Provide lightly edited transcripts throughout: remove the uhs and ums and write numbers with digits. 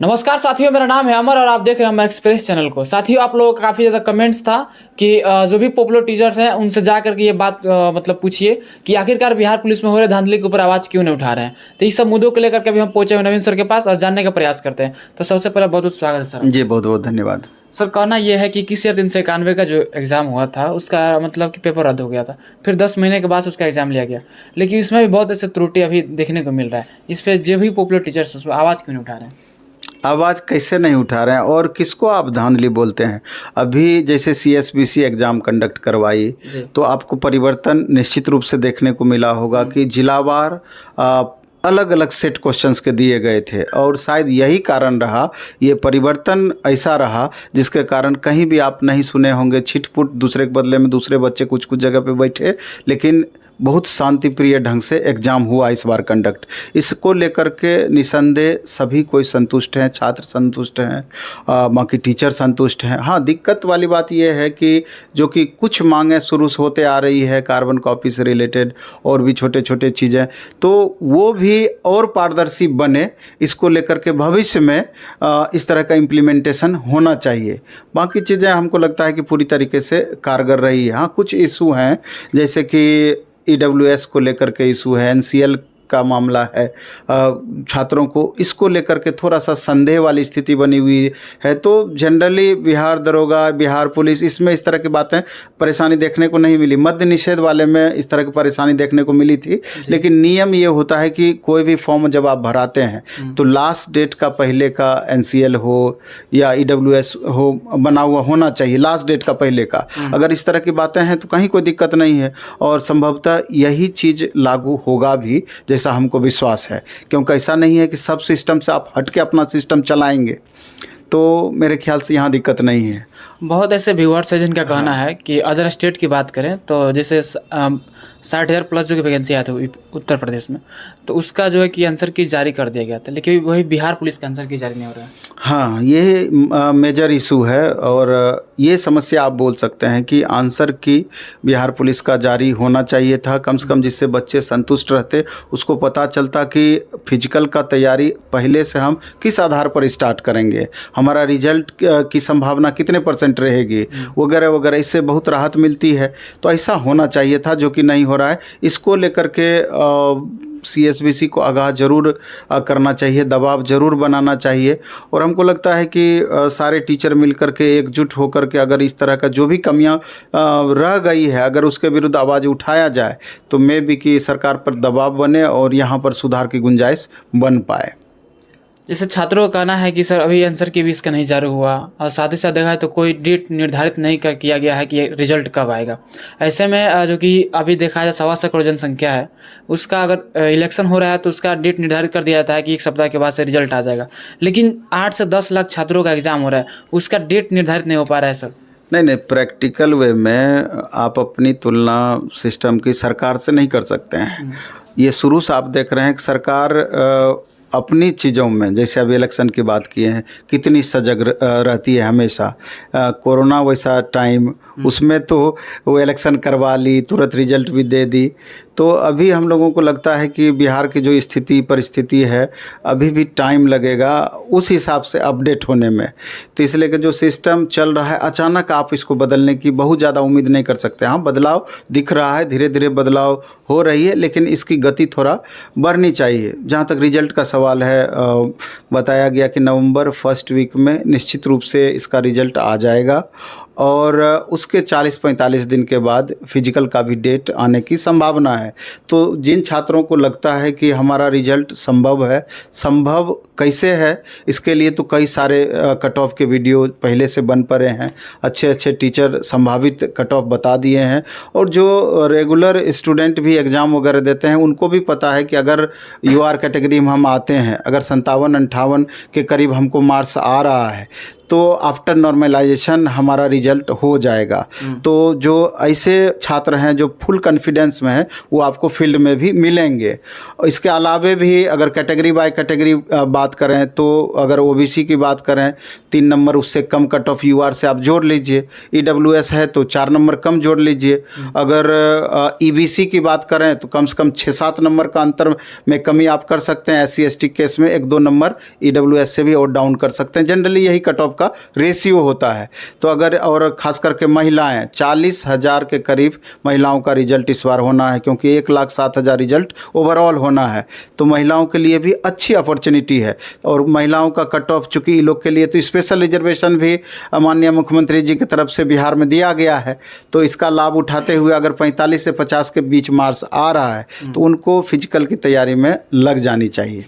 नमस्कार साथियों, मेरा नाम है अमर और आप देख रहे हैं हमारे एक्सप्रेस चैनल को। साथियों, आप लोगों का काफ़ी ज़्यादा कमेंट्स था कि जो भी पॉपुलर टीचर्स हैं उनसे जा करके ये बात मतलब पूछिए कि आखिरकार बिहार पुलिस में हो रहे धांधली के ऊपर आवाज़ क्यों नहीं उठा रहे हैं। तो इस सब मुद्दों को लेकर के अभी हम पहुंचे हुए नवीन सर के पास और जानने का प्रयास करते हैं। तो सबसे पहले बहुत बहुत स्वागत है सर। जी, बहुत बहुत धन्यवाद। सर, कहना यह है कि किस ईयर 391 का जो एग्ज़ाम हुआ था उसका मतलब कि पेपर रद्द हो गया था, फिर 10 महीने के बाद उसका एग्ज़ाम लिया गया, लेकिन इसमें भी बहुत ऐसे त्रुटि अभी देखने को मिल रहा है। इस पर जो भी पॉपुलर टीचर्स हैं उसमें आवाज़ क्यों नहीं उठा रहे हैं? आवाज़ कैसे नहीं उठा रहे हैं और किसको आप धांधली बोलते हैं? अभी जैसे सीएसबीसी एग्ज़ाम कंडक्ट करवाई तो आपको परिवर्तन निश्चित रूप से देखने को मिला होगा कि जिलावार अलग अलग सेट क्वेश्चंस के दिए गए थे और शायद यही कारण रहा, ये परिवर्तन ऐसा रहा जिसके कारण कहीं भी आप नहीं सुने होंगे छिटपुट दूसरे के बदले में दूसरे बच्चे कुछ कुछ जगह पे बैठे, लेकिन बहुत शांतिप्रिय ढंग से एग्ज़ाम हुआ इस बार कंडक्ट। इसको लेकर के निसंदेह सभी कोई संतुष्ट हैं, छात्र संतुष्ट हैं, बाकी टीचर संतुष्ट हैं। हाँ, दिक्कत वाली बात यह है कि जो कि कुछ मांगें शुरू से होते आ रही है कार्बन कॉपी से रिलेटेड और भी छोटे छोटे चीज़ें, तो वो भी और पारदर्शी बने, इसको लेकर के भविष्य में इस तरह का इम्प्लीमेंटेशन होना चाहिए। बाकी चीज़ें हमको लगता है कि पूरी तरीके से कारगर रही है। हाँ, कुछ इशू हैं जैसे कि ईडब्ल्यूएस को लेकर के इशू है, एनसीएल का मामला है, छात्रों को इसको लेकर के थोड़ा सा संदेह वाली स्थिति बनी हुई है। तो जनरली बिहार दरोगा, बिहार पुलिस, इसमें इस तरह की बातें परेशानी देखने को नहीं मिली। मद्य निषेध वाले में इस तरह की परेशानी देखने को मिली थी, लेकिन नियम ये होता है कि कोई भी फॉर्म जब आप भराते हैं तो लास्ट डेट का पहले का एनसीएल हो या ईडब्ल्यूएस हो बना हुआ होना चाहिए, लास्ट डेट का पहले का। अगर इस तरह की बातें हैं तो कहीं कोई दिक्कत नहीं है और संभवतः यही चीज़ लागू होगा भी, जैसा हमको विश्वास है, क्योंकि ऐसा नहीं है कि सब सिस्टम से आप हट के अपना सिस्टम चलाएंगे, तो मेरे ख्याल से यहाँ दिक्कत नहीं है। बहुत ऐसे व्यूअर्स हैं जिनका कहना है कि अदर स्टेट की बात करें तो जैसे 60,000 प्लस जो कि वैकेंसी आया था उत्तर प्रदेश में, तो उसका जो है कि आंसर की जारी कर दिया गया था, लेकिन वही बिहार पुलिस का आंसर की जारी नहीं हो रहा है। हाँ, ये मेजर इशू है और ये समस्या आप बोल सकते हैं कि आंसर की बिहार पुलिस का जारी होना चाहिए था कम से कम, जिससे बच्चे संतुष्ट रहते, उसको पता चलता कि फिजिकल का तैयारी पहले से हम किस आधार पर स्टार्ट करेंगे, हमारा रिजल्ट की संभावना कितने % रहेगी वगैरह वगैरह, इससे बहुत राहत मिलती है। तो ऐसा होना चाहिए था जो कि नहीं हो रहा है। इसको लेकर के सीएसबीसी को आगाह जरूर करना चाहिए, दबाव जरूर बनाना चाहिए और हमको लगता है कि सारे टीचर मिलकर के एकजुट होकर के अगर इस तरह का जो भी कमियां रह गई है अगर उसके विरुद्ध आवाज़ उठाया जाए तो मे भी कि सरकार पर दबाव बने और यहाँ पर सुधार की गुंजाइश बन पाए। जैसे छात्रों का कहना है कि सर अभी आंसर की भी इसका नहीं जारी हुआ और साथ ही साथ देखा है तो कोई डेट निर्धारित नहीं किया गया है कि रिजल्ट कब आएगा। ऐसे में जो कि अभी देखा जाए 1.25 करोड़ जनसंख्या है, उसका अगर इलेक्शन हो रहा है तो उसका डेट निर्धारित कर दिया जाता है कि 1 सप्ताह के बाद से रिजल्ट आ जाएगा, लेकिन 8 से 10 लाख छात्रों का एग्ज़ाम हो रहा है, उसका डेट निर्धारित नहीं हो पा रहा है सर। नहीं, प्रैक्टिकल वे में आप अपनी तुलना सिस्टम की सरकार से नहीं कर सकते हैं। ये शुरू से आप देख रहे हैं कि सरकार अपनी चीज़ों में, जैसे अभी इलेक्शन की बात किए हैं, कितनी सजग रहती है हमेशा। कोरोना वैसा टाइम, उसमें तो वो इलेक्शन करवा ली, तुरंत रिजल्ट भी दे दी। तो अभी हम लोगों को लगता है कि बिहार की जो स्थिति परिस्थिति है अभी भी टाइम लगेगा उस हिसाब से अपडेट होने में। तो इसलिए कि जो सिस्टम चल रहा है अचानक आप इसको बदलने की बहुत ज़्यादा उम्मीद नहीं कर सकते। हाँ, बदलाव दिख रहा है, धीरे धीरे बदलाव हो रही है, लेकिन इसकी गति थोड़ा बढ़नी चाहिए। जहाँ तक रिजल्ट का सवाल है, बताया गया कि नवंबर फर्स्ट वीक में निश्चित रूप से इसका रिजल्ट आ जाएगा और उसके 40-45 दिन के बाद फिजिकल का भी डेट आने की संभावना है। तो जिन छात्रों को लगता है कि हमारा रिजल्ट संभव है, संभव कैसे है, इसके लिए तो कई सारे कट ऑफ के वीडियो पहले से बन पड़े हैं, अच्छे अच्छे टीचर संभावित कट ऑफ बता दिए हैं और जो रेगुलर स्टूडेंट भी एग्ज़ाम वगैरह देते हैं उनको भी पता है कि अगर यूआर कैटेगरी में हम आते हैं, अगर 57-58 के करीब हमको मार्क्स आ रहा है तो आफ्टर नॉर्मलाइजेशन हमारा रिजल्ट हो जाएगा। तो जो ऐसे छात्र हैं जो फुल कॉन्फिडेंस में हैं वो आपको फील्ड में भी मिलेंगे। इसके अलावे भी अगर कैटेगरी बाय कैटेगरी बात करें तो अगर ओबीसी की बात करें 3 नंबर उससे कम कट ऑफ यूआर से आप जोड़ लीजिए, ईडब्ल्यूएस है तो 4 नंबर कम जोड़ लीजिए, अगर ईबीसी की बात करें तो कम से कम 6-7 नंबर का अंतर में कमी आप कर सकते हैं। एससी एसटी केस में 1-2 नंबर ईडब्ल्यूएस से भी और डाउन कर सकते हैं। जनरली यही कट ऑफ का रेशियो होता है। तो अगर और ख़ास करके महिलाएं 40,000 के करीब महिलाओं का रिजल्ट इस बार होना है, क्योंकि 1,07,000 रिजल्ट ओवरऑल होना है। तो महिलाओं के लिए भी अच्छी अपॉर्चुनिटी है। और महिलाओं का कट ऑफ चूँकि इन लोग के लिए तो स्पेशल रिजर्वेशन भी माननीय मुख्यमंत्री जी की तरफ से बिहार में दिया गया है। तो इसका लाभ उठाते हुए अगर 45 से 50 के बीच मार्क्स आ रहा है तो उनको फिजिकल की तैयारी में लग जानी चाहिए।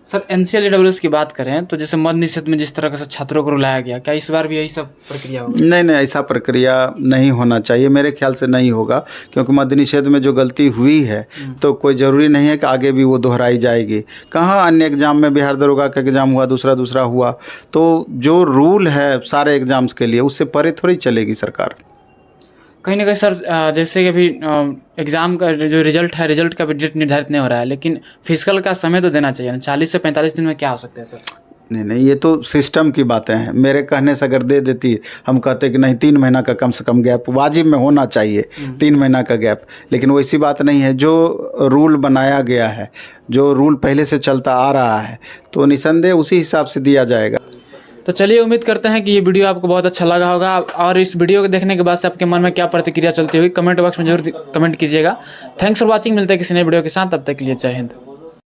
सर एनसीएल ईडब्ल्यूएस की बात करें तो जैसे मद्य निषेध में जिस तरह से छात्रों को रुलाया गया, क्या इस बार भी यही सब प्रक्रिया होगी? नहीं, ऐसा प्रक्रिया नहीं होना चाहिए, मेरे ख्याल से नहीं होगा। क्योंकि मद्य निषेध में जो गलती हुई है तो कोई ज़रूरी नहीं है कि आगे भी वो दोहराई जाएगी। कहाँ अन्य एग्ज़ाम में बिहार दरोगा का एग्ज़ाम हुआ, दूसरा हुआ, तो जो रूल है सारे एग्ज़ाम्स के लिए उससे परे थोड़ी चलेगी सरकार। कहीं ना कहीं सर जैसे कि अभी एग्ज़ाम का जो रिजल्ट है, रिजल्ट का भी डेट निर्धारित नहीं हो रहा है, लेकिन फिजिकल का समय तो देना चाहिए ना। 40 से 45 दिन में क्या हो सकता है सर? नहीं, ये तो सिस्टम की बातें हैं। मेरे कहने से अगर दे देती, हम कहते कि नहीं 3 महीना का कम से कम गैप वाजिब में होना चाहिए, 3 महीना का गैप, लेकिन वैसी बात नहीं है। जो रूल बनाया गया है, जो रूल पहले से चलता आ रहा है, तो निसंदेह उसी हिसाब से दिया जाएगा। तो चलिए, उम्मीद करते हैं कि ये वीडियो आपको बहुत अच्छा लगा होगा। और इस वीडियो को देखने के बाद से आपके मन में क्या प्रतिक्रिया चलती हुई कमेंट बॉक्स में जरूर कमेंट कीजिएगा। Thanks for watching. मिलते हैं किसी नए वीडियो के साथ, तब तक के लिए जय हिंद।